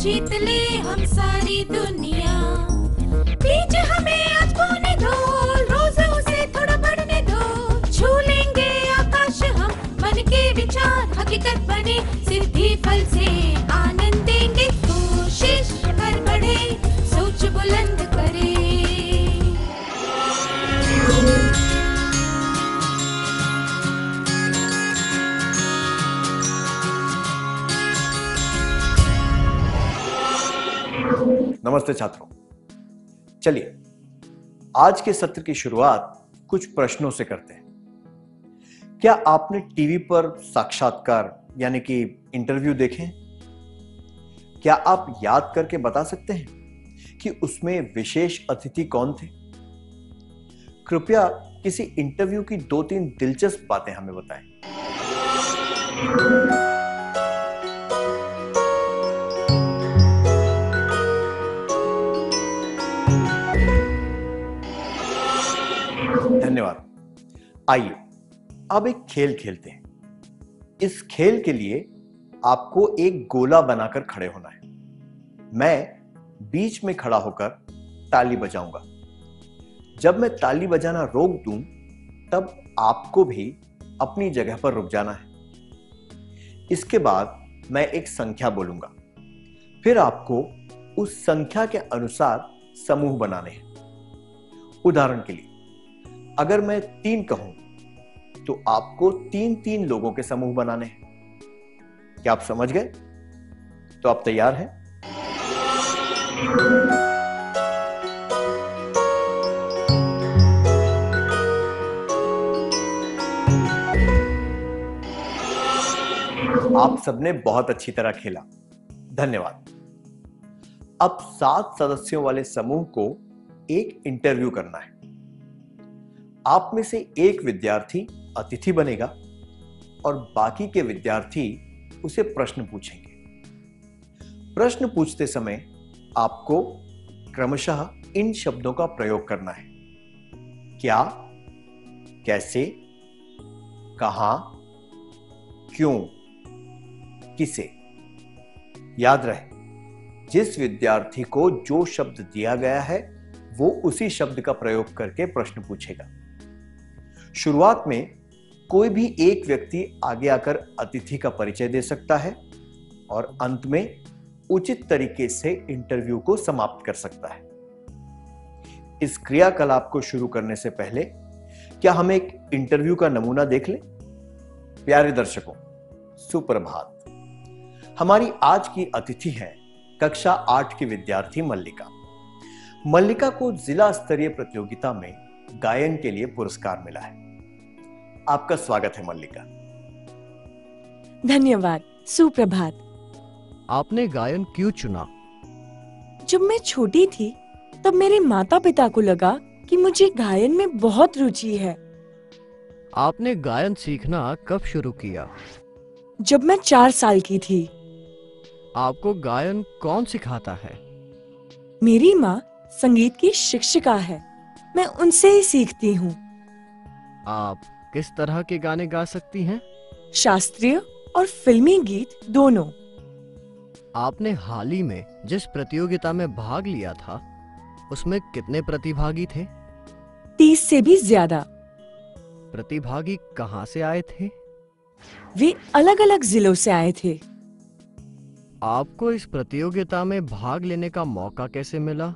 जीत ले हम सारी दुनिया। बीच हमें आज बोने दो, रोज उसे थोड़ा बढ़ने दो। छू लेंगे आकाश हम, मन के विचार हकीकत बने। सिद्धि फल से आनंद देंगे, कोशिश कर बढ़े, सोच बुलंद करे। नमस्ते छात्रों, चलिए आज के सत्र की शुरुआत कुछ प्रश्नों से करते हैं। क्या आपने टीवी पर साक्षात्कार यानी कि इंटरव्यू देखे? क्या आप याद करके बता सकते हैं कि उसमें विशेष अतिथि कौन थे? कृपया किसी इंटरव्यू की 2-3 दिलचस्प बातें हमें बताएं। धन्यवाद। आइए अब एक खेल खेलते हैं। इस खेल के लिए आपको एक गोला बनाकर खड़े होना है। मैं बीच में खड़ा होकर ताली बजाऊंगा। जब मैं ताली बजाना रोक दूं, तब आपको भी अपनी जगह पर रुक जाना है। इसके बाद मैं एक संख्या बोलूंगा, फिर आपको उस संख्या के अनुसार समूह बनाने हैं। उदाहरण के लिए, अगर मैं 3 कहूं तो आपको 3-3 लोगों के समूह बनाने हैं। क्या आप समझ गए? तो आप तैयार हैं? आप सबने बहुत अच्छी तरह खेला, धन्यवाद। अब 7 सदस्यों वाले समूह को एक इंटरव्यू करना है। आप में से एक विद्यार्थी अतिथि बनेगा और बाकी के विद्यार्थी उसे प्रश्न पूछेंगे। प्रश्न पूछते समय आपको क्रमशः इन शब्दों का प्रयोग करना है: क्या, कैसे, कहां, क्यों, किसे। याद रहे, जिस विद्यार्थी को जो शब्द दिया गया है वो उसी शब्द का प्रयोग करके प्रश्न पूछेगा। शुरुआत में कोई भी एक व्यक्ति आगे आकर अतिथि का परिचय दे सकता है और अंत में उचित तरीके से इंटरव्यू को समाप्त कर सकता है। इस क्रियाकलाप को शुरू करने से पहले क्या हम एक इंटरव्यू का नमूना देख लें? प्यारे दर्शकों, सुप्रभात। हमारी आज की अतिथि है कक्षा 8 की विद्यार्थी मल्लिका। मल्लिका को जिला स्तरीय प्रतियोगिता में गायन के लिए पुरस्कार मिला है। आपका स्वागत है मल्लिका। धन्यवाद। सुप्रभात। आपने गायन क्यों चुना? जब मैं छोटी थी तब मेरे माता पिता को लगा कि मुझे गायन में बहुत रुचि है। आपने गायन सीखना कब शुरू किया? जब मैं 4 साल की थी। आपको गायन कौन सिखाता है? मेरी माँ संगीत की शिक्षिका है, मैं उनसे ही सीखती हूँ। आप किस तरह के गाने गा सकती हैं? शास्त्रीय और फिल्मी गीत दोनों। आपने हाल ही में जिस प्रतियोगिता में भाग लिया था, उसमें कितने प्रतिभागी थे? 30 से भी ज्यादा। प्रतिभागी कहाँ से आए थे? वे अलग अलग जिलों से आए थे। आपको इस प्रतियोगिता में भाग लेने का मौका कैसे मिला?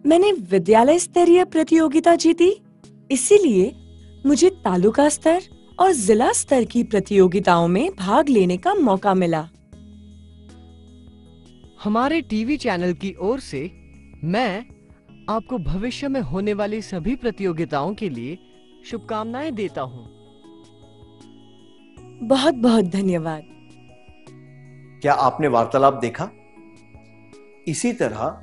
मैंने विद्यालय स्तरीय प्रतियोगिता जीती, इसीलिए मुझे तालुका स्तर और जिला स्तर की प्रतियोगिताओं में भाग लेने का मौका मिला। हमारे टीवी चैनल की ओर से मैं आपको भविष्य में होने वाली सभी प्रतियोगिताओं के लिए शुभकामनाएं देता हूं। बहुत बहुत धन्यवाद। क्या आपने वार्तालाप देखा? इसी तरह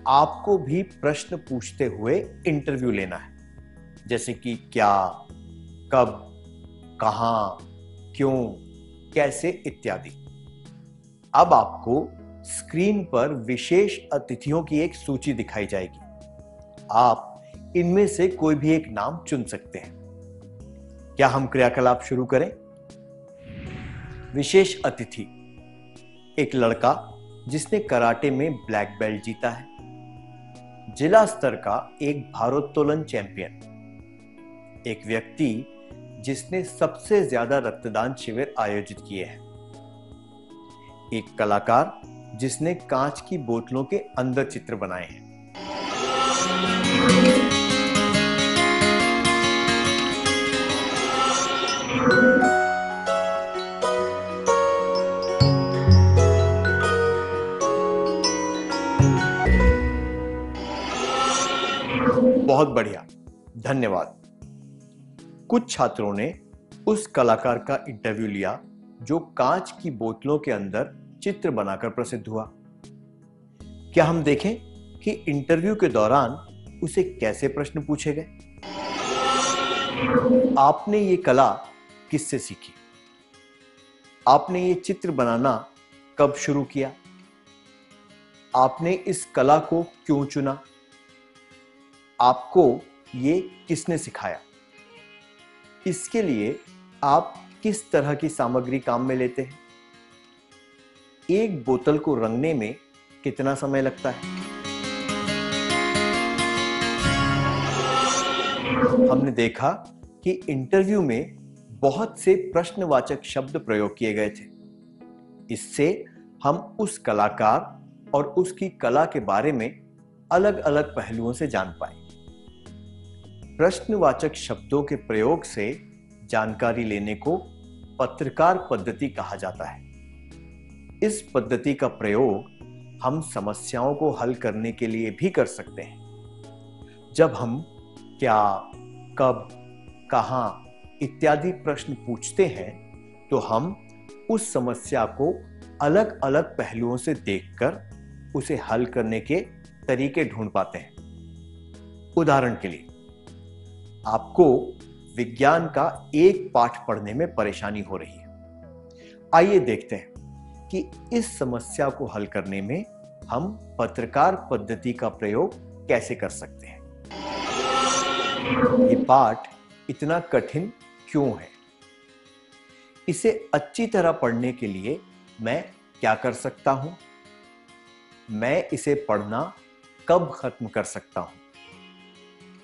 आपको भी प्रश्न पूछते हुए इंटरव्यू लेना है, जैसे कि क्या, कब, कहां, क्यों, कैसे इत्यादि। अब आपको स्क्रीन पर विशेष अतिथियों की एक सूची दिखाई जाएगी। आप इनमें से कोई भी एक नाम चुन सकते हैं। क्या हम क्रियाकलाप शुरू करें? विशेष अतिथि: एक लड़का जिसने कराटे में ब्लैक बेल्ट जीता है, जिला स्तर का एक भारोत्तोलन चैंपियन, एक व्यक्ति जिसने सबसे ज्यादा रक्तदान शिविर आयोजित किए हैं, एक कलाकार जिसने कांच की बोतलों के अंदर चित्र बनाए हैं। बहुत बढ़िया, धन्यवाद। कुछ छात्रों ने उस कलाकार का इंटरव्यू लिया जो कांच की बोतलों के अंदर चित्र बनाकर प्रसिद्ध हुआ। क्या हम देखें कि इंटरव्यू के दौरान उसे कैसे प्रश्न पूछे गए? आपने ये कला किससे सीखी? आपने ये चित्र बनाना कब शुरू किया? आपने इस कला को क्यों चुना? आपको ये किसने सिखाया? इसके लिए आप किस तरह की सामग्री काम में लेते हैं? एक बोतल को रंगने में कितना समय लगता है? हमने देखा कि इंटरव्यू में बहुत से प्रश्नवाचक शब्द प्रयोग किए गए थे। इससे हम उस कलाकार और उसकी कला के बारे में अलग अलग पहलुओं से जान पाए। प्रश्नवाचक शब्दों के प्रयोग से जानकारी लेने को पत्रकार पद्धति कहा जाता है। इस पद्धति का प्रयोग हम समस्याओं को हल करने के लिए भी कर सकते हैं। जब हम क्या, कब, कहां इत्यादि प्रश्न पूछते हैं तो हम उस समस्या को अलग अलग पहलुओं से देखकर उसे हल करने के तरीके ढूंढ पाते हैं। उदाहरण के लिए, आपको विज्ञान का एक पाठ पढ़ने में परेशानी हो रही है। आइए देखते हैं कि इस समस्या को हल करने में हम पत्रकार पद्धति का प्रयोग कैसे कर सकते हैं। ये पाठ इतना कठिन क्यों है? इसे अच्छी तरह पढ़ने के लिए मैं क्या कर सकता हूं? मैं इसे पढ़ना कब खत्म कर सकता हूं?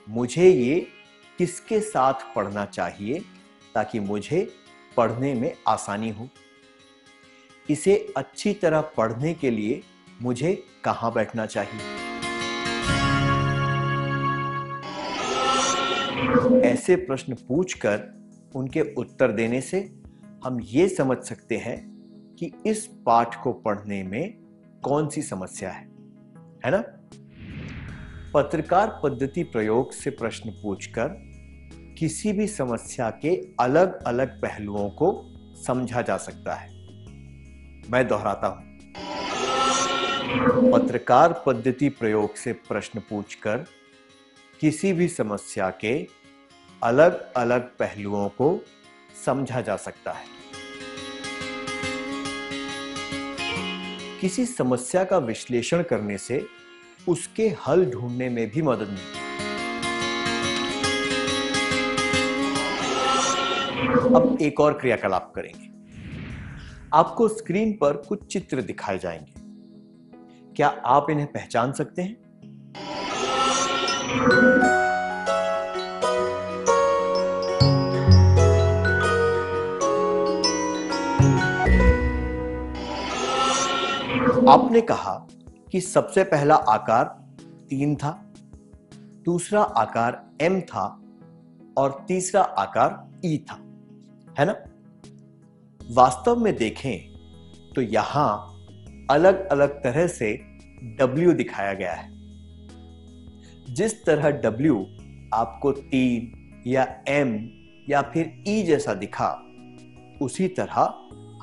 मुझे ये किसके साथ पढ़ना चाहिए ताकि मुझे पढ़ने में आसानी हो? इसे अच्छी तरह पढ़ने के लिए मुझे कहां बैठना चाहिए? ऐसे प्रश्न पूछकर उनके उत्तर देने से हम ये समझ सकते हैं कि इस पाठ को पढ़ने में कौन सी समस्या है ना? पत्रकार पद्धति प्रयोग से प्रश्न पूछकर किसी भी समस्या के अलग अलग पहलुओं को समझा जा सकता है। मैं दोहराता हूं, पत्रकार पद्धति प्रयोग से प्रश्न पूछकर किसी भी समस्या के अलग अलग पहलुओं को समझा जा सकता है। किसी समस्या का विश्लेषण करने से उसके हल ढूंढने में भी मदद मिलती है। अब एक और क्रियाकलाप करेंगे। आपको स्क्रीन पर कुछ चित्र दिखाए जाएंगे। क्या आप इन्हें पहचान सकते हैं? आपने कहा कि सबसे पहला आकार 3 था, दूसरा आकार M था और तीसरा आकार E था, है ना? वास्तव में देखें तो यहां अलग अलग तरह से W दिखाया गया है। जिस तरह W आपको 3 या M या फिर E जैसा दिखा, उसी तरह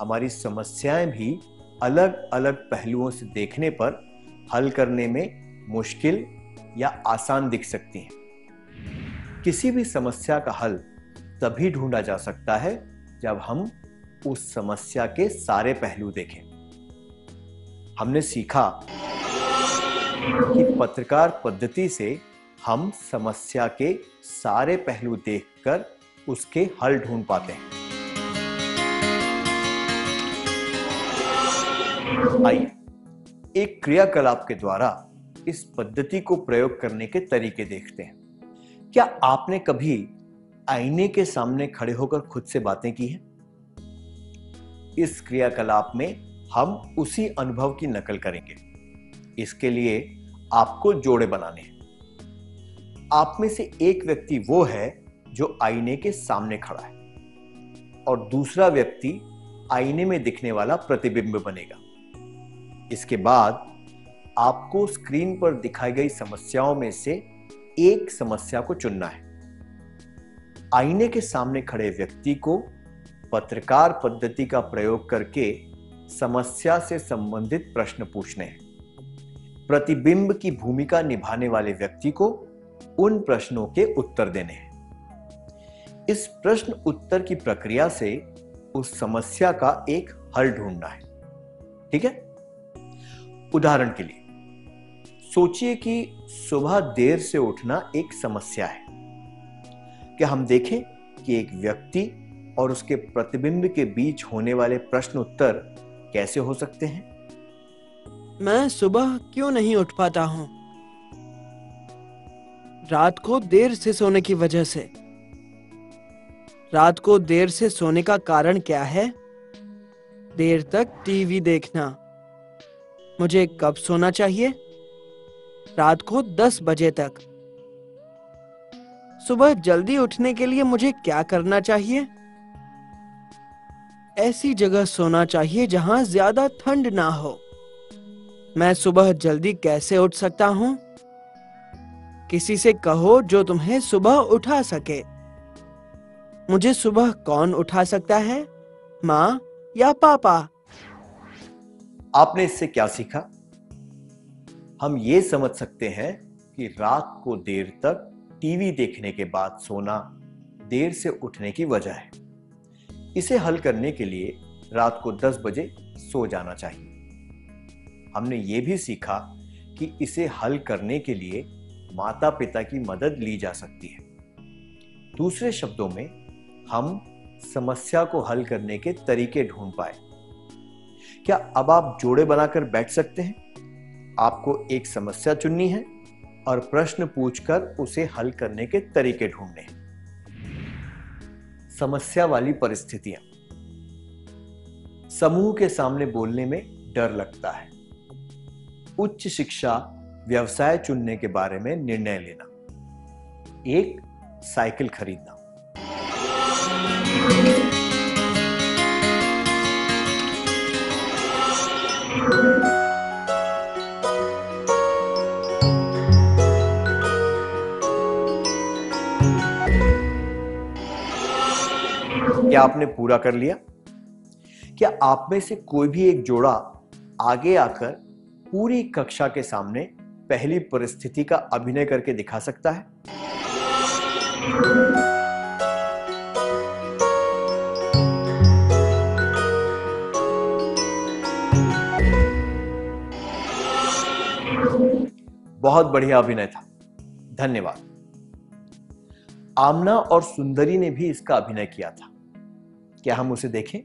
हमारी समस्याएं भी अलग अलग पहलुओं से देखने पर हल करने में मुश्किल या आसान दिख सकती हैं। किसी भी समस्या का हल तभी ढूंढा जा सकता है जब हम उस समस्या के सारे पहलू देखें। हमने सीखा कि पत्रकार पद्धति से हम समस्या के सारे पहलू देखकर उसके हल ढूंढ पाते हैं। आइए एक क्रियाकलाप के द्वारा इस पद्धति को प्रयोग करने के तरीके देखते हैं। क्या आपने कभी आईने के सामने खड़े होकर खुद से बातें की हैं? इस क्रियाकलाप में हम उसी अनुभव की नकल करेंगे। इसके लिए आपको जोड़े बनाने हैं। आप में से एक व्यक्ति वो है जो आईने के सामने खड़ा है और दूसरा व्यक्ति आईने में दिखने वाला प्रतिबिंब बनेगा। इसके बाद आपको स्क्रीन पर दिखाई गई समस्याओं में से एक समस्या को चुनना है। आईने के सामने खड़े व्यक्ति को पत्रकार पद्धति का प्रयोग करके समस्या से संबंधित प्रश्न पूछने हैं। प्रतिबिंब की भूमिका निभाने वाले व्यक्ति को उन प्रश्नों के उत्तर देने हैं। इस प्रश्न उत्तर की प्रक्रिया से उस समस्या का एक हल ढूंढना है। ठीक है? उदाहरण के लिए सोचिए कि सुबह देर से उठना एक समस्या है। क्या हम देखें कि एक व्यक्ति और उसके प्रतिबिंब के बीच होने वाले प्रश्न उत्तर कैसे हो सकते हैं? मैं सुबह क्यों नहीं उठ पाता हूं? रात को देर से सोने की वजह से। रात को देर से सोने का कारण क्या है? देर तक टीवी देखना। मुझे कब सोना चाहिए? रात को 10 बजे तक। सुबह जल्दी उठने के लिए मुझे क्या करना चाहिए? ऐसी जगह सोना चाहिए जहां ज्यादा ठंड ना हो। मैं सुबह जल्दी कैसे उठ सकता हूं? किसी से कहो जो तुम्हें सुबह उठा सके। मुझे सुबह कौन उठा सकता है? माँ या पापा? आपने इससे क्या सीखा? हम ये समझ सकते हैं कि रात को देर तक टीवी देखने के बाद सोना देर से उठने की वजह है। इसे हल करने के लिए रात को 10 बजे सो जाना चाहिए। हमने ये भी सीखा कि इसे हल करने के लिए माता पिता की मदद ली जा सकती है। दूसरे शब्दों में हम समस्या को हल करने के तरीके ढूंढ पाए। क्या अब आप जोड़े बनाकर बैठ सकते हैं? आपको एक समस्या चुननी है और प्रश्न पूछकर उसे हल करने के तरीके ढूंढने हैं। समस्या वाली परिस्थितियां। समूह के सामने बोलने में डर लगता है। उच्च शिक्षा व्यवसाय चुनने के बारे में निर्णय लेना। एक साइकिल खरीदना। क्या आपने पूरा कर लिया? क्या आप में से कोई भी एक जोड़ा आगे आकर पूरी कक्षा के सामने पहली परिस्थिति का अभिनय करके दिखा सकता है? बहुत बढ़िया अभिनय था। धन्यवाद। आमना और सुंदरी ने भी इसका अभिनय किया था। क्या हम उसे देखें?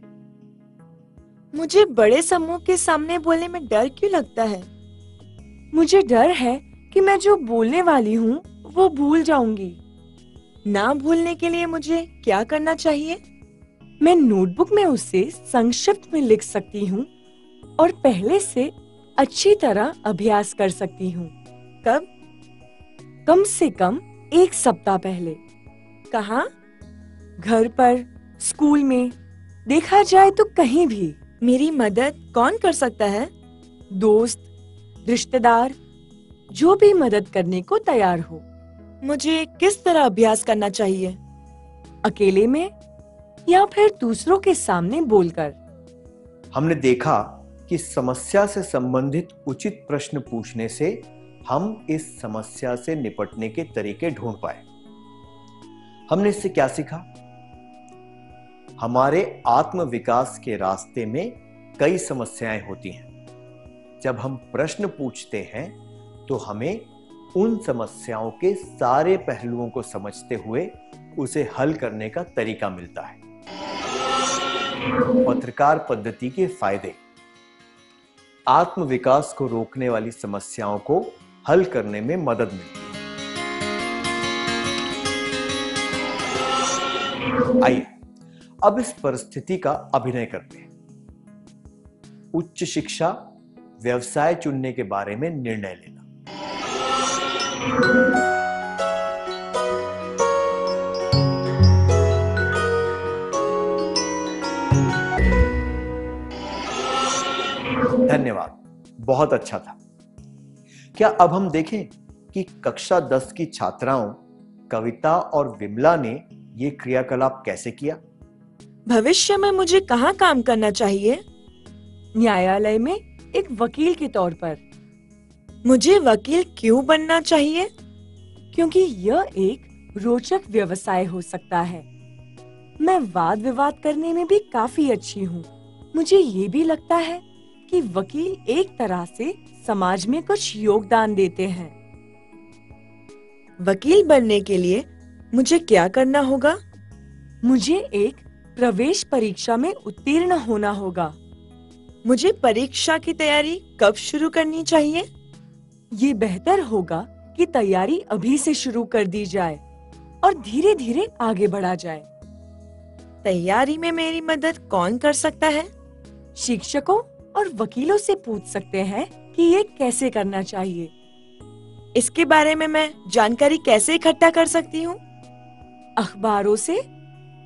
मुझे बड़े समूह के सामने बोलने में डर क्यों लगता है? मुझे डर है कि मैं जो बोलने वाली हूँ वो भूल जाऊंगी। ना भूलने के लिए मुझे क्या करना चाहिए? मैं नोटबुक में उसे संक्षिप्त में लिख सकती हूँ और पहले से अच्छी तरह अभ्यास कर सकती हूँ। कब? कम से कम 1 सप्ताह पहले। कहाँ? घर पर, स्कूल में, देखा जाए तो कहीं भी। मेरी मदद कौन कर सकता है? दोस्त, रिश्तेदार, जो भी मदद करने को तैयार हो। मुझे किस तरह अभ्यास करना चाहिए? अकेले में या फिर दूसरों के सामने बोलकर? हमने देखा कि समस्या से संबंधित उचित प्रश्न पूछने से हम इस समस्या से निपटने के तरीके ढूंढ पाए। हमने इससे क्या सीखा? हमारे आत्म विकास के रास्ते में कई समस्याएं होती हैं। जब हम प्रश्न पूछते हैं तो हमें उन समस्याओं के सारे पहलुओं को समझते हुए उसे हल करने का तरीका मिलता है। पत्रकार पद्धति के फायदे। आत्म विकास को रोकने वाली समस्याओं को हल करने में मदद मिलती है। आइए अब इस परिस्थिति का अभिनय करते हैं। उच्च शिक्षा, व्यवसाय चुनने के बारे में निर्णय लेना। धन्यवाद, बहुत अच्छा था। क्या अब हम देखें कि कक्षा 10 की छात्राओं कविता और विमला ने ये क्रियाकलाप कैसे किया? भविष्य में मुझे कहाँ काम करना चाहिए? न्यायालय में एक वकील के तौर पर। मुझे वकील क्यों बनना चाहिए? क्योंकि यह एक रोचक व्यवसाय हो सकता है। मैं वाद विवाद करने में भी काफी अच्छी हूँ। मुझे ये भी लगता है कि वकील एक तरह से समाज में कुछ योगदान देते हैं। वकील बनने के लिए मुझे क्या करना होगा? मुझे एक प्रवेश परीक्षा में उत्तीर्ण होना होगा। मुझे परीक्षा की तैयारी कब शुरू करनी चाहिए? ये बेहतर होगा कि तैयारी अभी से शुरू कर दी जाए और धीरे धीरे आगे बढ़ा जाए। तैयारी में मेरी मदद कौन कर सकता है? शिक्षकों और वकीलों से पूछ सकते हैं कि ये कैसे करना चाहिए। इसके बारे में मैं जानकारी कैसे इकट्ठा कर सकती हूँ? अखबारों से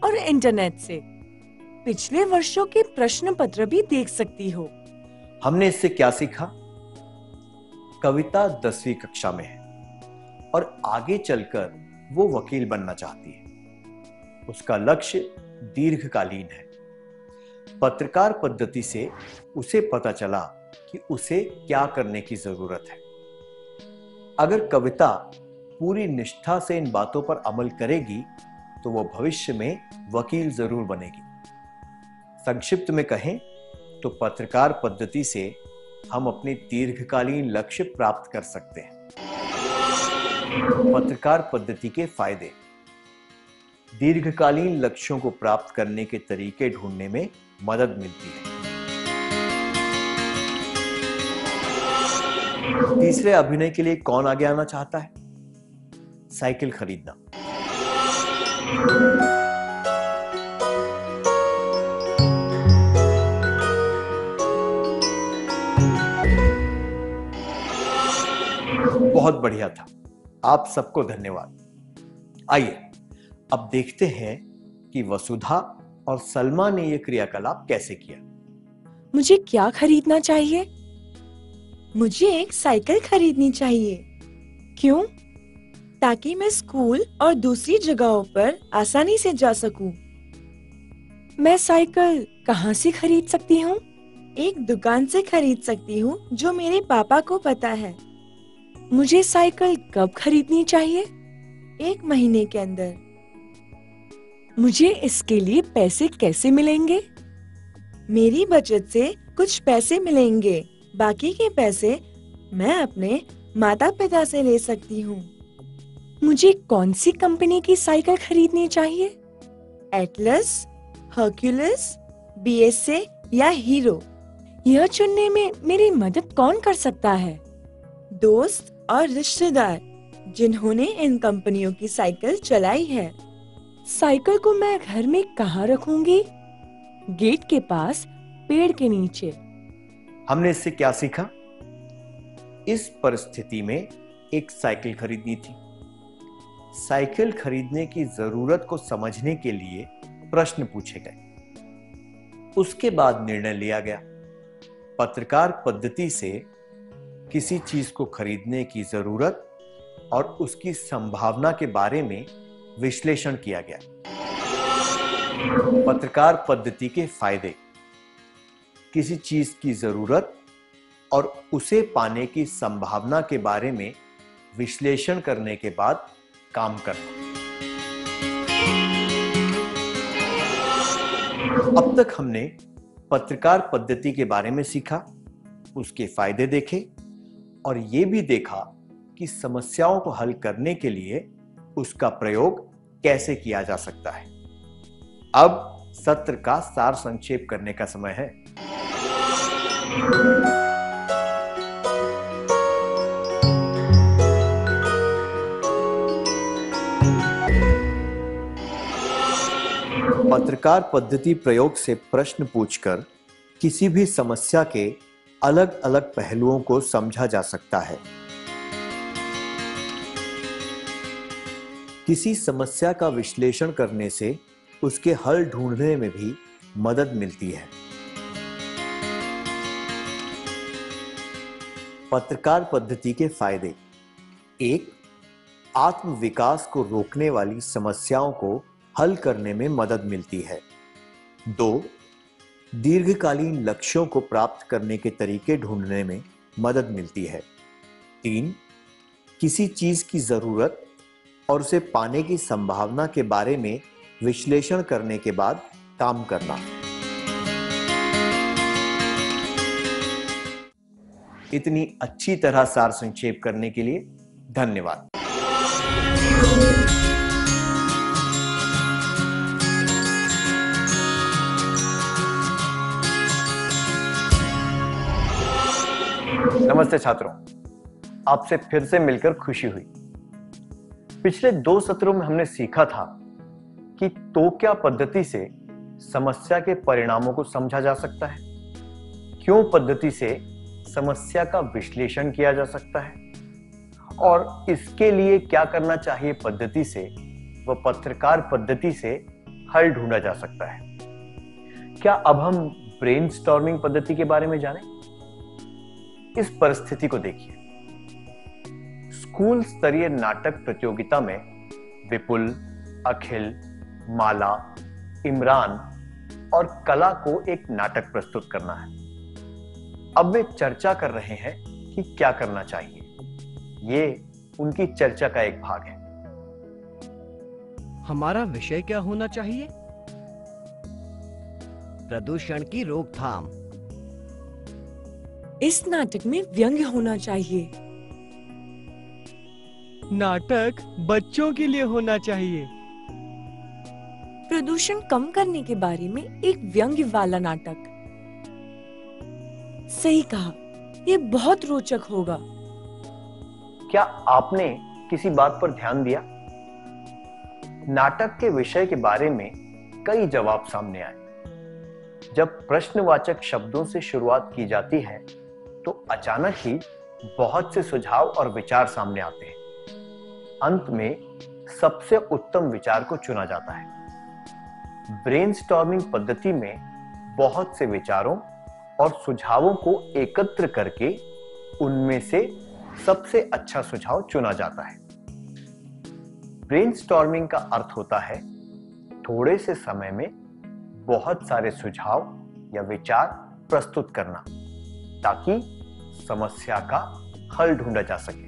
और इंटरनेट से। पिछले वर्षों के प्रश्न पत्र भी देख सकती हो। हमने इससे क्या सीखा? कविता 10वीं कक्षा में है और आगे चलकर वो वकील बनना चाहती है। उसका लक्ष्य दीर्घकालीन है। पत्रकार पद्धति से उसे पता चला कि उसे क्या करने की जरूरत है। अगर कविता पूरी निष्ठा से इन बातों पर अमल करेगी तो वो भविष्य में वकील जरूर बनेगी। संक्षिप्त में कहें तो पत्रकार पद्धति से हम अपने दीर्घकालीन लक्ष्य प्राप्त कर सकते हैं। पत्रकार पद्धति के फायदे। दीर्घकालीन लक्ष्यों को प्राप्त करने के तरीके ढूंढने में मदद मिलती है। तीसरे अभिनय के लिए कौन आगे आना चाहता है? साइकिल खरीदना। बहुत बढ़िया था। आप सबको धन्यवाद। आइए अब देखते हैं कि वसुधा और सलमा ने यह क्रियाकलाप कैसे किया। मुझे क्या खरीदना चाहिए? मुझे एक साइकिल खरीदनी चाहिए। क्यों? ताकि मैं स्कूल और दूसरी जगहों पर आसानी से जा सकूं। मैं साइकिल कहाँ से खरीद सकती हूँ? एक दुकान से खरीद सकती हूँ जो मेरे पापा को पता है। मुझे साइकिल कब खरीदनी चाहिए? 1 महीने के अंदर। मुझे इसके लिए पैसे कैसे मिलेंगे? मेरी बचत से कुछ पैसे मिलेंगे। बाकी के पैसे मैं अपने माता पिता से ले सकती हूँ। मुझे कौन सी कंपनी की साइकिल खरीदनी चाहिए? एटलस, हर्क्यूलिस, BSA या हीरो? यह चुनने में मेरी मदद कौन कर सकता है? दोस्त और रिश्तेदार जिन्होंने इन कंपनियों की साइकिल चलाई है। साइकिल को मैं घर में कहाँ रखूंगी? गेट के पास, पेड़ के नीचे। हमने इससे क्या सीखा? इस परिस्थिति में एक साइकिल खरीदनी थी। साइकिल खरीदने की जरूरत को समझने के लिए प्रश्न पूछे गए। उसके बाद निर्णय लिया गया। पत्रकार पद्धति से किसी चीज को खरीदने की जरूरत और उसकी संभावना के बारे में विश्लेषण किया गया। पत्रकार पद्धति के फायदे। किसी चीज की जरूरत और उसे पाने की संभावना के बारे में विश्लेषण करने के बाद काम करना। अब तक हमने पत्रकार पद्धति के बारे में सीखा, उसके फायदे देखे और यह भी देखा कि समस्याओं को हल करने के लिए उसका प्रयोग कैसे किया जा सकता है। अब सत्र का सार संक्षेप करने का समय है। पत्रकार पद्धति प्रयोग से प्रश्न पूछकर किसी भी समस्या के अलग अलग पहलुओं को समझा जा सकता है। किसी समस्या का विश्लेषण करने से उसके हल ढूंढने में भी मदद मिलती है। पत्रकार पद्धति के फायदे: 1. आत्म विकास को रोकने वाली समस्याओं को हल करने में मदद मिलती है। 2. दीर्घकालीन लक्ष्यों को प्राप्त करने के तरीके ढूंढने में मदद मिलती है। 3. किसी चीज की जरूरत और उसे पाने की संभावना के बारे में विश्लेषण करने के बाद काम करना। इतनी अच्छी तरह सार संक्षेप करने के लिए धन्यवाद। नमस्ते छात्रों, आपसे फिर से मिलकर खुशी हुई। पिछले 2 सत्रों में हमने सीखा था कि तो क्या पद्धति से समस्या के परिणामों को समझा जा सकता है, क्यों पद्धति से समस्या का विश्लेषण किया जा सकता है और इसके लिए क्या करना चाहिए पद्धति से व पत्रकार पद्धति से हल ढूंढा जा सकता है। क्या अब हम ब्रेनस्टॉर्मिंग पद्धति के बारे में जानें? इस परिस्थिति को देखिए। स्कूल स्तरीय नाटक प्रतियोगिता में विपुल, अखिल, माला, इमरान और कला को एक नाटक प्रस्तुत करना है। अब वे चर्चा कर रहे हैं कि क्या करना चाहिए। ये उनकी चर्चा का एक भाग है। हमारा विषय क्या होना चाहिए? प्रदूषण की रोकथाम। इस नाटक में व्यंग्य होना चाहिए। नाटक बच्चों के लिए होना चाहिए। प्रदूषण कम करने के बारे में एक व्यंग्य वाला नाटक। सही कहा, ये बहुत रोचक होगा। क्या आपने किसी बात पर ध्यान दिया? नाटक के विषय के बारे में कई जवाब सामने आए। जब प्रश्नवाचक शब्दों से शुरुआत की जाती है तो अचानक ही बहुत से सुझाव और विचार सामने आते हैं। अंत में सबसे उत्तम विचार को चुना जाता है। ब्रेनस्टॉर्मिंग पद्धति में बहुत से विचारों और सुझावों को एकत्र करके उनमें से सबसे अच्छा सुझाव चुना जाता है। ब्रेनस्टॉर्मिंग का अर्थ होता है थोड़े से समय में बहुत सारे सुझाव या विचार प्रस्तुत करना ताकि समस्या का हल ढूंढा जा सके।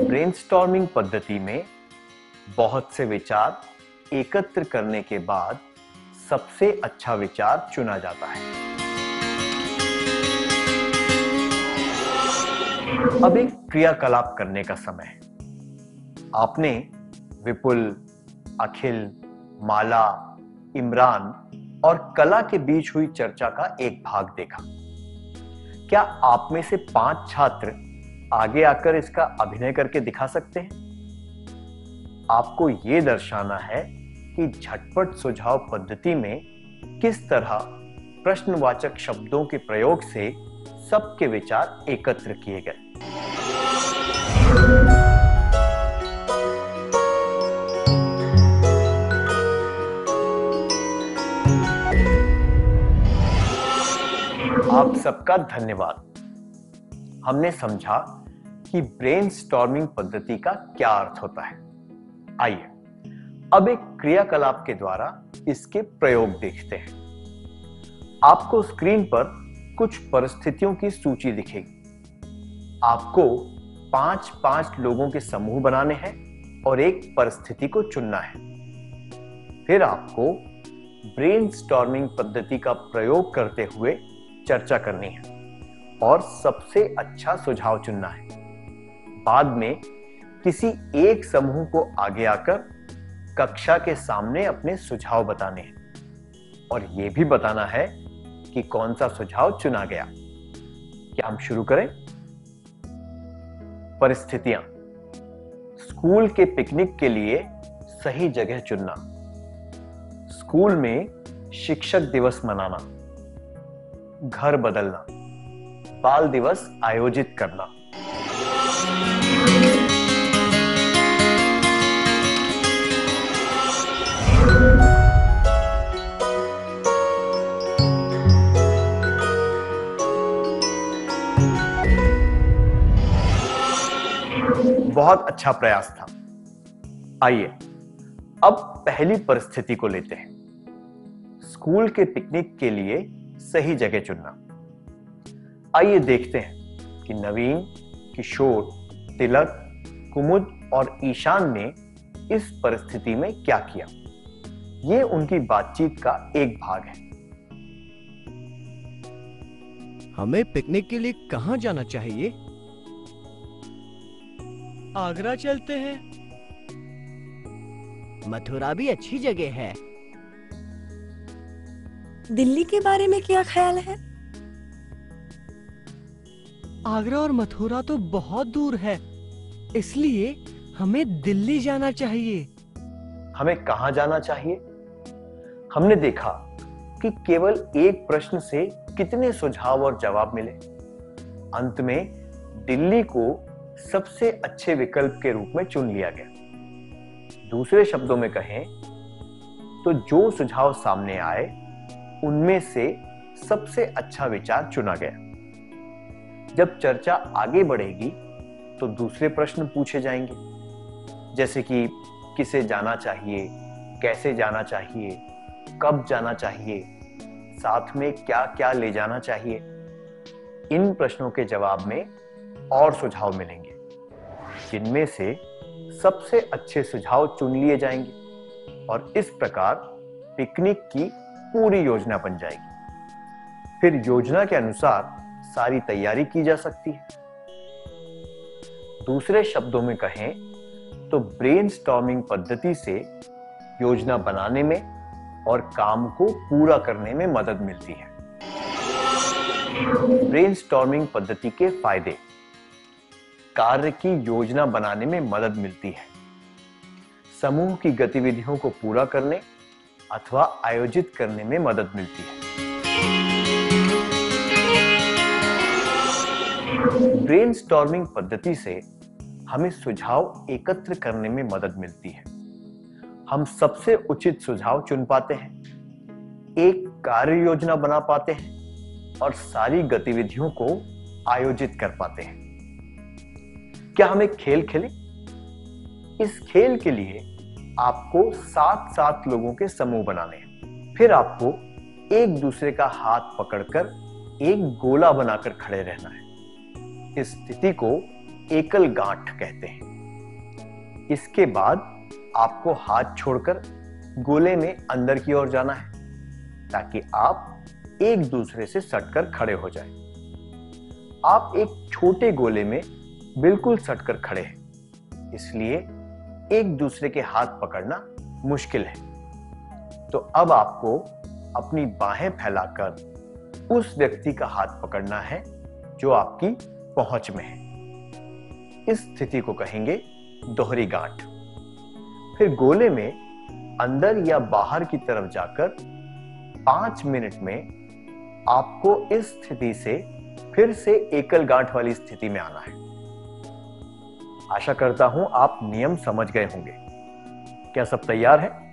ब्रेनस्टॉर्मिंग पद्धति में बहुत से विचार एकत्र करने के बाद सबसे अच्छा विचार चुना जाता है। अब एक क्रियाकलाप करने का समय है। आपने विपुल, अखिल, माला, इमरान और कला के बीच हुई चर्चा का एक भाग देखा। क्या आप में से 5 छात्र आगे आकर इसका अभिनय करके दिखा सकते हैं? आपको यह दर्शाना है कि झटपट सुझाव पद्धति में किस तरह प्रश्नवाचक शब्दों के प्रयोग से सबके विचार एकत्र किए गए। आप सबका धन्यवाद। हमने समझा कि ब्रेनस्टॉर्मिंग पद्धति का क्या अर्थ होता है। आइए अब एक क्रियाकलाप के द्वारा इसके प्रयोग देखते हैं। आपको स्क्रीन पर कुछ परिस्थितियों की सूची दिखेगी। आपको 5-5 लोगों के समूह बनाने हैं और एक परिस्थिति को चुनना है। फिर आपको ब्रेनस्टॉर्मिंग पद्धति का प्रयोग करते हुए चर्चा करनी है और सबसे अच्छा सुझाव चुनना है। बाद में किसी एक समूह को आगे आकर कक्षा के सामने अपने सुझाव बताने हैं और यह भी बताना है कि कौन सा सुझाव चुना गया। क्या हम शुरू करें? परिस्थितियां: स्कूल के पिकनिक के लिए सही जगह चुनना, स्कूल में शिक्षक दिवस मनाना, घर बदलना, बाल दिवस आयोजित करना। बहुत अच्छा प्रयास था। आइए अब पहली परिस्थिति को लेते हैं, स्कूल के पिकनिक के लिए सही जगह चुनना। आइए देखते हैं कि नवीन, किशोर, तिलक, कुमुद और ईशान ने इस परिस्थिति में क्या किया। ये उनकी बातचीत का एक भाग है। हमें पिकनिक के लिए कहाँ जाना चाहिए? आगरा चलते हैं। मथुरा भी अच्छी जगह है। दिल्ली के बारे में क्या ख्याल है? आगरा और मथुरा तो बहुत दूर है, इसलिए हमें दिल्ली जाना चाहिए। हमें कहां जाना चाहिए? हमने देखा कि केवल एक प्रश्न से कितने सुझाव और जवाब मिले। अंत में दिल्ली को सबसे अच्छे विकल्प के रूप में चुन लिया गया। दूसरे शब्दों में कहें तो जो सुझाव सामने आए उनमें से सबसे अच्छा विचार चुना गया। जब चर्चा आगे बढ़ेगी तो दूसरे प्रश्न पूछे जाएंगे, जैसे कि किसे जाना चाहिए, कैसे जाना चाहिए, कब जाना चाहिए, साथ में क्या क्या ले जाना चाहिए। इन प्रश्नों के जवाब में और सुझाव मिलेंगे, जिनमें से सबसे अच्छे सुझाव चुन लिए जाएंगे और इस प्रकार पिकनिक की पूरी योजना बन जाएगी। फिर योजना के अनुसार सारी तैयारी की जा सकती है। दूसरे शब्दों में कहें तो ब्रेनस्टॉर्मिंग पद्धति से योजना बनाने में और काम को पूरा करने में मदद मिलती है। ब्रेनस्टॉर्मिंग पद्धति के फायदे: कार्य की योजना बनाने में मदद मिलती है, समूह की गतिविधियों को पूरा करने अथवा आयोजित करने में मदद मिलती है। ब्रेनस्टॉर्मिंग पद्धति से हमें सुझाव एकत्र करने में मदद मिलती है। हम सबसे उचित सुझाव चुन पाते हैं, एक कार्य योजना बना पाते हैं और सारी गतिविधियों को आयोजित कर पाते हैं। क्या हम एक खेल खेलें? इस खेल के लिए आपको 7-7 लोगों के समूह बनाने हैं। फिर आपको एक दूसरे का हाथ पकड़कर एक गोला बनाकर खड़े रहना है। इस स्थिति को एकल गांठ कहते हैं। इसके बाद आपको हाथ छोड़कर गोले में अंदर की ओर जाना है, ताकि आप एक दूसरे से सटकर खड़े हो जाएं। आप एक छोटे गोले में बिल्कुल सटकर खड़े हैं, इसलिए एक दूसरे के हाथ पकड़ना मुश्किल है। तो अब आपको अपनी बाहें फैलाकर उस व्यक्ति का हाथ पकड़ना है जो आपकी पहुंच में है। इस स्थिति को कहेंगे दोहरी गांठ। फिर गोले में अंदर या बाहर की तरफ जाकर 5 मिनट में आपको इस स्थिति से फिर से एकल गांठ वाली स्थिति में आना है। आशा करता हूं आप नियम समझ गए होंगे। क्या सब तैयार है?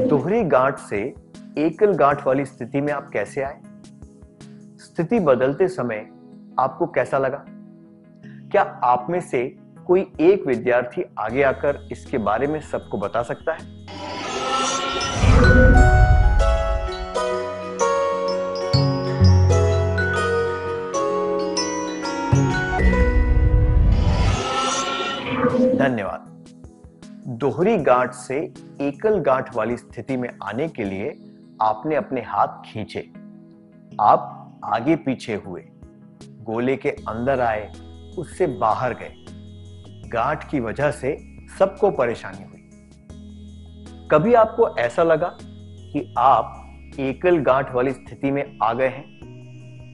दोहरी गांठ से एकल गांठ वाली स्थिति में आप कैसे आए? स्थिति बदलते समय आपको कैसा लगा? क्या आप में से कोई एक विद्यार्थी आगे आकर इसके बारे में सबको बता सकता है? धन्यवाद। दोहरी गांठ से एकल गांठ वाली स्थिति में आने के लिए आपने अपने हाथ खींचे, आप आगे पीछे हुए, गोले के अंदर आए, उससे बाहर गए। गांठ की वजह से सबको परेशानी हुई। कभी आपको ऐसा लगा कि आप एकल गांठ वाली स्थिति में आ गए हैं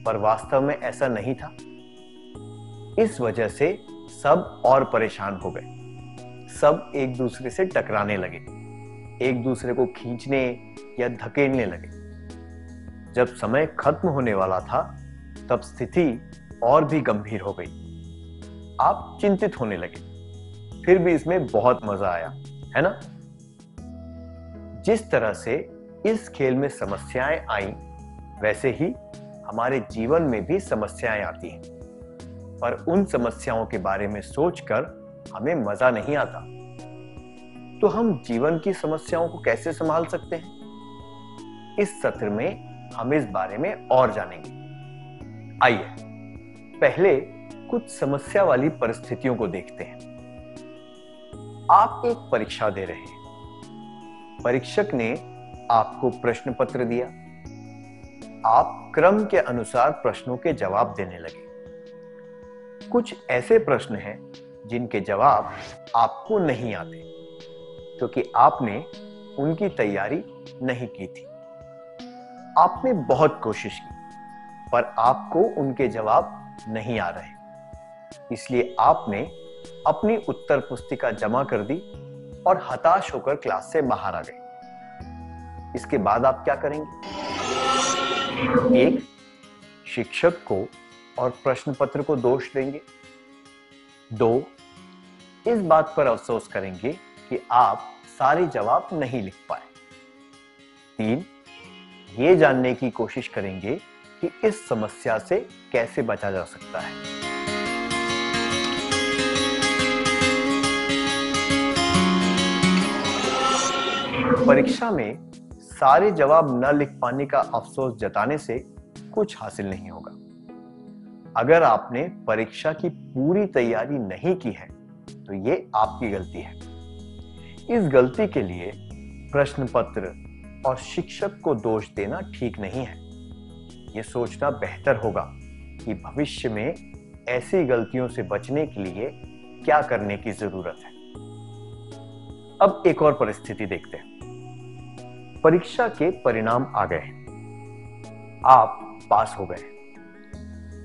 पर वास्तव में ऐसा नहीं था। इस वजह से सब और परेशान हो गए। सब एक दूसरे से टकराने लगे, एक दूसरे को खींचने या धकेलने लगे। जब समय खत्म होने वाला था तब स्थिति और भी गंभीर हो गई। आप चिंतित होने लगे। फिर भी इसमें बहुत मजा आया, है ना? जिस तरह से इस खेल में समस्याएं आईं, वैसे ही हमारे जीवन में भी समस्याएं आती हैं, पर उन समस्याओं के बारे में सोचकर हमें मजा नहीं आता। तो हम जीवन की समस्याओं को कैसे संभाल सकते हैं? इस सत्र में हम इस बारे में और जानेंगे। आइए पहले कुछ समस्या वाली परिस्थितियों को देखते हैं। आप एक परीक्षा दे रहे हैं। परीक्षक ने आपको प्रश्न पत्र दिया। आप क्रम के अनुसार प्रश्नों के जवाब देने लगे। कुछ ऐसे प्रश्न हैं जिनके जवाब आपको नहीं आते क्योंकि आपने उनकी तैयारी नहीं की थी। आपने बहुत कोशिश की पर आपको उनके जवाब नहीं आ रहे, इसलिए आपने अपनी उत्तर पुस्तिका जमा कर दी और हताश होकर क्लास से बाहर आ गए। इसके बाद आप क्या करेंगे? एक, शिक्षक को और प्रश्न पत्र को दोष देंगे। दो, इस बात पर अफसोस करेंगे कि आप सारे जवाब नहीं लिख पाए। तीन, ये जानने की कोशिश करेंगे कि इस समस्या से कैसे बचा जा सकता है। परीक्षा में सारे जवाब न लिख पाने का अफसोस जताने से कुछ हासिल नहीं होगा। अगर आपने परीक्षा की पूरी तैयारी नहीं की है तो ये आपकी गलती है। इस गलती के लिए प्रश्न पत्र और शिक्षक को दोष देना ठीक नहीं है। ये सोचना बेहतर होगा कि भविष्य में ऐसी गलतियों से बचने के लिए क्या करने की जरूरत है। अब एक और परिस्थिति देखते हैं। परीक्षा के परिणाम आ गए। आप पास हो गए,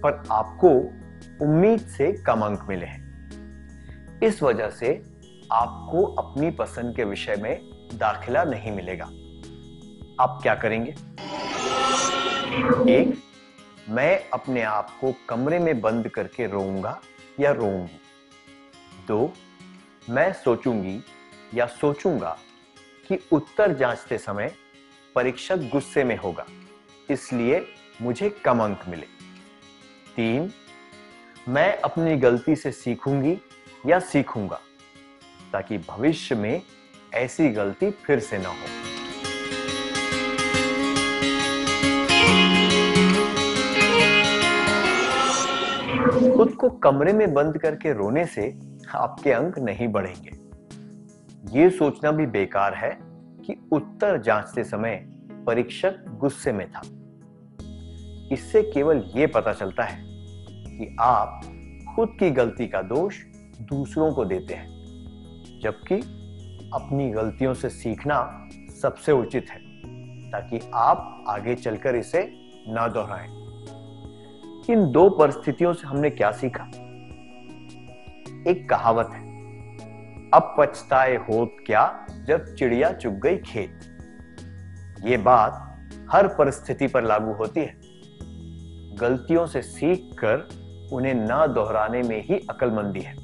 पर आपको उम्मीद से कम अंक मिले हैं। इस वजह से आपको अपनी पसंद के विषय में दाखिला नहीं मिलेगा। आप क्या करेंगे? एक, मैं अपने आप को कमरे में बंद करके रोऊंगा या रोऊंगी। दो, मैं सोचूंगी या सोचूंगा कि उत्तर जांचते समय परीक्षक गुस्से में होगा, इसलिए मुझे कम अंक मिले। तीन, मैं अपनी गलती से सीखूंगी या सीखूंगा ताकि भविष्य में ऐसी गलती फिर से ना हो। खुद को कमरे में बंद करके रोने से आपके अंक नहीं बढ़ेंगे। ये सोचना भी बेकार है कि उत्तर जांचते समय परीक्षक गुस्से में था। इससे केवल ये पता चलता है कि आप खुद की गलती का दोष दूसरों को देते हैं, जबकि अपनी गलतियों से सीखना सबसे उचित है ताकि आप आगे चलकर इसे ना दोहराएं। इन दो परिस्थितियों से हमने क्या सीखा? एक कहावत है, अब पछताए होत क्या जब चिड़िया चुग गई खेत। ये बात हर परिस्थिति पर लागू होती है। गलतियों से सीखकर उन्हें ना दोहराने में ही अक्लमंदी है।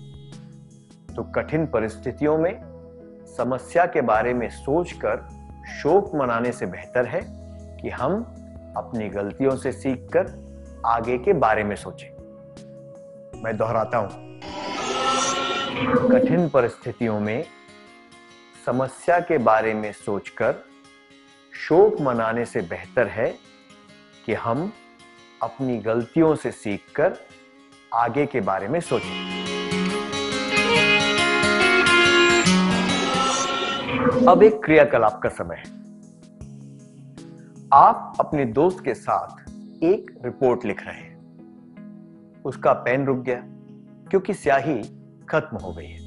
तो कठिन परिस्थितियों में समस्या के बारे में सोचकर शोक मनाने से बेहतर है कि हम अपनी गलतियों से सीखकर आगे के बारे में सोचें। मैं दोहराता हूं, कठिन परिस्थितियों में समस्या के बारे में सोचकर शोक मनाने से बेहतर है कि हम अपनी गलतियों से सीखकर आगे के बारे में सोचें। अब एक क्रियाकलाप का समय है। आप अपने दोस्त के साथ एक रिपोर्ट लिख रहे हैं। उसका पेन रुक गया क्योंकि स्याही खत्म हो गई है।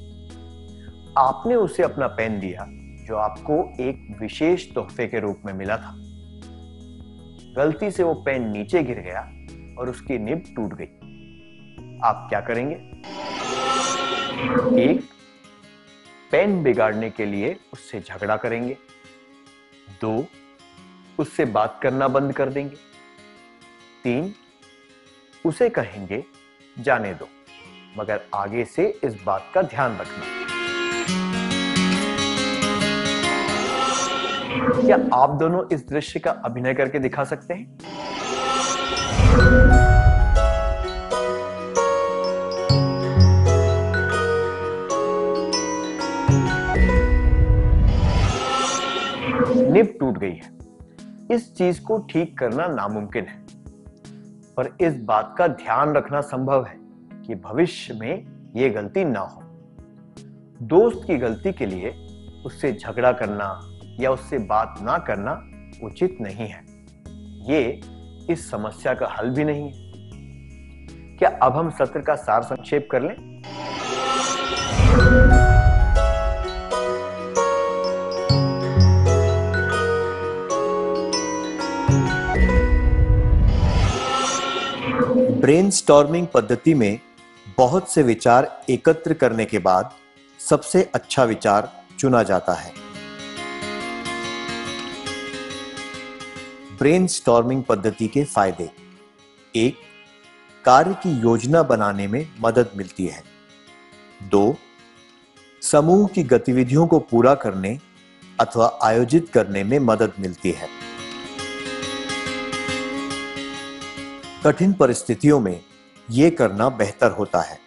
आपने उसे अपना पेन दिया जो आपको एक विशेष तोहफे के रूप में मिला था। गलती से वो पेन नीचे गिर गया और उसकी निब टूट गई। आप क्या करेंगे? 1. पेन बिगाड़ने के लिए उससे झगड़ा करेंगे। 2. उससे बात करना बंद कर देंगे। 3. उसे कहेंगे जाने दो, मगर आगे से इस बात का ध्यान रखना। क्या आप दोनों इस दृश्य का अभिनय करके दिखा सकते हैं? निब टूट गई है। इस चीज को ठीक करना नामुमकिन है, पर इस बात का ध्यान रखना संभव है कि भविष्य में यह गलती ना हो। दोस्त की गलती के लिए उससे झगड़ा करना या उससे बात ना करना उचित नहीं है। ये इस समस्या का हल भी नहीं है। क्या अब हम सत्र का सार संक्षेप कर लें? ब्रेनस्टॉर्मिंग पद्धति में बहुत से विचार एकत्र करने के बाद सबसे अच्छा विचार चुना जाता है। ब्रेनस्टॉर्मिंग पद्धति के फायदे: 1. कार्य की योजना बनाने में मदद मिलती है। 2. समूह की गतिविधियों को पूरा करने अथवा आयोजित करने में मदद मिलती है। कठिन परिस्थितियों में यह करना बेहतर होता है।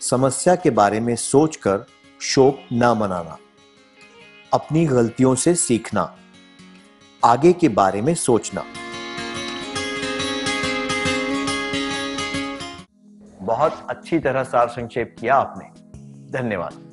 समस्या के बारे में सोचकर शोक ना मनाना, अपनी गलतियों से सीखना, आगे के बारे में सोचना। बहुत अच्छी तरह सार संक्षेप किया आपने। धन्यवाद।